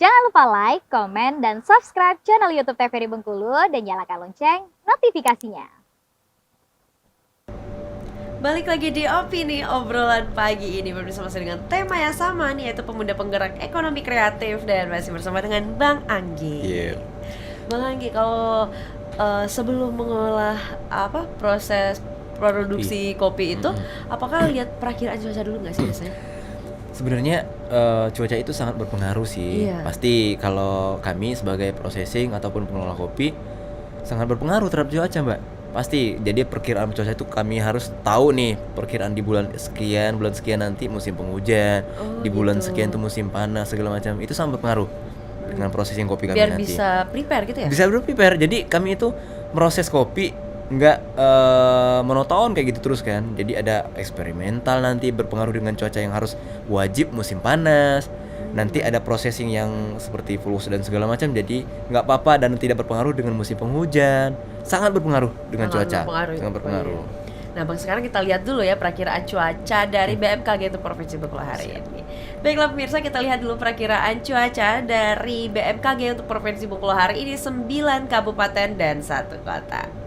Jangan lupa like, komen, dan subscribe channel YouTube TVRI Bengkulu dan nyalakan lonceng notifikasinya. Balik lagi di Opini Obrolan Pagi ini bersama saya dengan tema yang sama nih, yaitu pemuda penggerak ekonomi kreatif, dan masih bersama dengan Bang Anggi. Bang Anggi, kalau sebelum mengolah proses produksi kopi itu, apakah lihat perakiraan cuaca dulu nggak sih biasanya? Sebenarnya cuaca itu sangat berpengaruh sih. Iya. Pasti kalau kami sebagai processing ataupun pengelola kopi sangat berpengaruh terhadap cuaca, Mbak. Pasti. Jadi perkiraan cuaca itu kami harus tahu nih, perkiraan di bulan sekian nanti musim penghujan, di bulan gitu. sekian itu musim panas segala macam. Itu sangat berpengaruh dengan processing kopi kami Biar nanti. bisa prepare gitu ya? Bisa prepare. Jadi kami itu proses kopi nggak monoton kayak gitu terus kan. Jadi ada eksperimental, nanti berpengaruh dengan cuaca yang harus wajib musim panas. Nanti ada processing yang seperti flux dan segala macam, jadi nggak apa-apa dan tidak berpengaruh dengan musim penghujan. Sangat berpengaruh dengan cuaca. Sangat berpengaruh. Nah Bang, sekarang kita lihat dulu ya perakiraan cuaca dari BMKG untuk Provinsi Bengkulu hari ini. Baiklah pemirsa, kita lihat dulu perakiraan cuaca dari BMKG untuk Provinsi Bengkulu hari ini, 9 kabupaten dan 1 kota.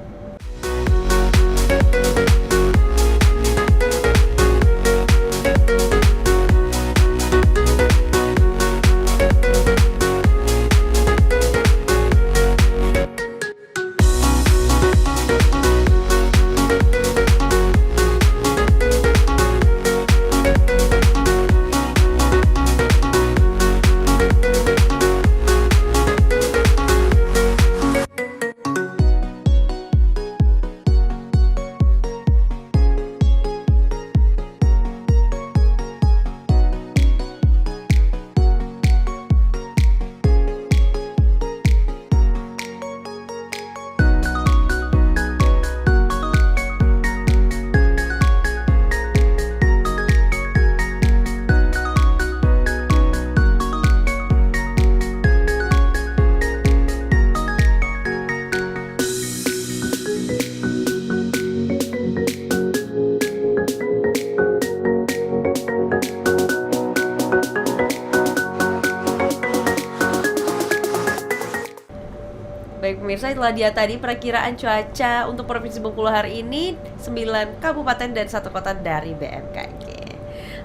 Baik pemirsa, itulah dia tadi perakiraan cuaca untuk Provinsi Bengkulu hari ini, 9 kabupaten dan 1 kota dari BMKG.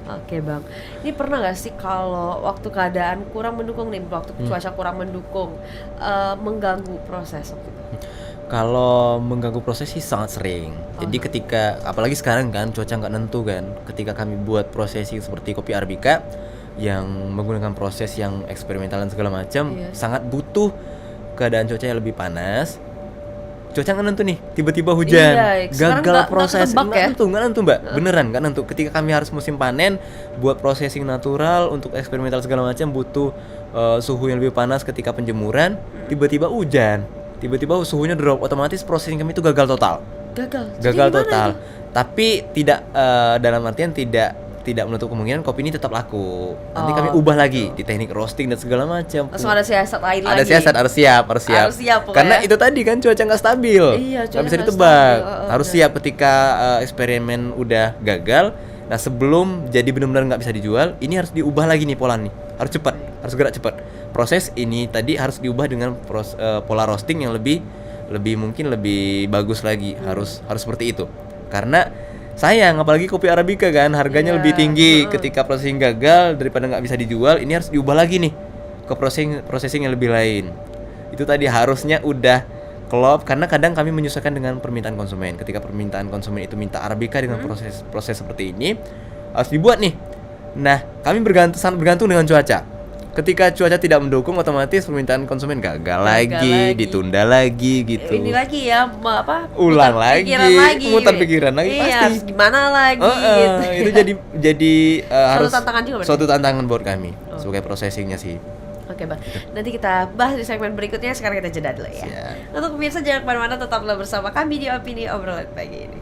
Oke Bang, ini pernah gak sih kalau waktu keadaan kurang mendukung nih, waktu cuaca kurang mendukung, mengganggu proses waktu itu? Kalau mengganggu proses sih sangat sering. Jadi ketika, apalagi sekarang kan cuaca nggak nentu kan, ketika kami buat prosesi seperti kopi Arabica yang menggunakan proses yang eksperimental dan segala macam, sangat butuh keadaan cuaca yang lebih panas. Cuaca nggak nentu nih, tiba-tiba hujan, gagal proses. Nggak nentu Mbak, beneran nggak nentu. Ketika kami harus musim panen, buat processing natural untuk eksperimental segala macam butuh suhu yang lebih panas ketika penjemuran, tiba-tiba hujan. Tiba-tiba suhunya drop, otomatis processing kami itu gagal total. Gagal total. Tapi tidak dalam artian tidak menutup kemungkinan kopi ini tetap laku. Nanti kami ubah lagi di teknik roasting dan segala macam. Langsung ada siasat lain lagi. Ada siasat, harus siap. Karena itu tadi kan cuaca nggak stabil. Iya, nggak bisa ditebak. Harus siap ketika eksperimen udah gagal. Nah sebelum jadi benar-benar nggak bisa dijual, ini harus diubah lagi nih pola nih. Harus cepat, harus gerak cepat. Proses ini tadi harus diubah dengan pola roasting yang lebih mungkin lebih bagus lagi. Harus seperti itu. Karena sayang, apalagi kopi Arabica kan harganya lebih tinggi. Ketika processing gagal, daripada nggak bisa dijual, ini harus diubah lagi nih ke processing yang lebih lain. Itu tadi harusnya udah klop, karena kadang kami menyesuaikan dengan permintaan konsumen. Ketika permintaan konsumen itu minta Arabica dengan proses seperti ini, harus dibuat nih. Nah, kami sangat bergantung dengan cuaca. Ketika cuaca tidak mendukung, otomatis permintaan konsumen gagal lagi, ditunda lagi gitu. Ini lagi ya, ulang lagi, mutar pikiran lagi, iya, pasti. Harus gimana lagi gitu. Itu jadi harus tantangan juga, suatu tantangan buat kami sebagai processingnya sih. Oke Bang, nanti kita bahas di segmen berikutnya. Sekarang kita jeda dulu ya. Untuk pemirsa jangan kemana-mana, tetaplah bersama kami di Opini Obrolan Pagi ini.